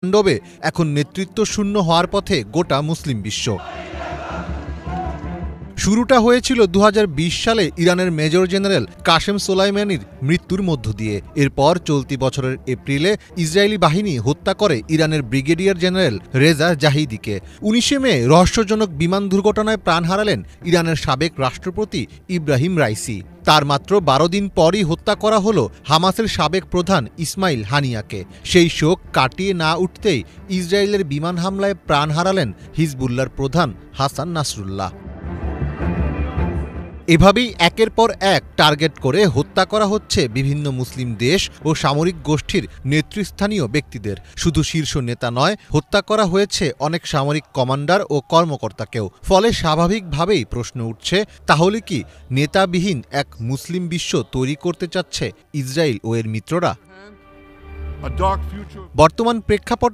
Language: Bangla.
তাণ্ডবে এখন নেতৃত্ব শূন্য হওয়ার পথে গোটা মুসলিম বিশ্ব। শুরুটা হয়েছিল 2020 সালে ইরানের মেজর জেনারেল কাশেম সোলাইমানির মৃত্যুর মধ্য দিয়ে। এরপর চলতি বছরের এপ্রিলে ইসরায়েলি বাহিনী হত্যা করে ইরানের ব্রিগেডিয়ার জেনারেল রেজা জাহিদিকে। 19 মে রহস্যজনক বিমান দুর্ঘটনায় প্রাণ হারালেন ইরানের সাবেক রাষ্ট্রপতি ইব্রাহিম রাইসি। তার মাত্র 12 দিন পরই হত্যা করা হলো হামাসের সাবেক প্রধান ইসমাইল হানিয়াকে। সেই শোক কাটিয়ে না উঠতেই ইসরায়েলের বিমান হামলায় প্রাণ হারালেন হিজবুল্লাহর প্রধান হাসান নাসরুল্লাহ। এভাবেই একের পর এক টার্গেট করে হত্যা করা হচ্ছে বিভিন্ন মুসলিম দেশ ও সামরিক গোষ্ঠীর নেতৃস্থানীয় ব্যক্তিদের। শুধু শীর্ষ নেতা নয়, হত্যা করা হয়েছে অনেক সামরিক কমান্ডার ও কর্মকর্তাকেও। ফলে স্বাভাবিকভাবেই প্রশ্ন উঠছে, তাহলে কি নেতাবিহীন এক মুসলিম বিশ্ব তৈরি করতে চাচ্ছে ইসরায়েল ও এর মিত্ররা? বর্তমান প্রেক্ষাপটে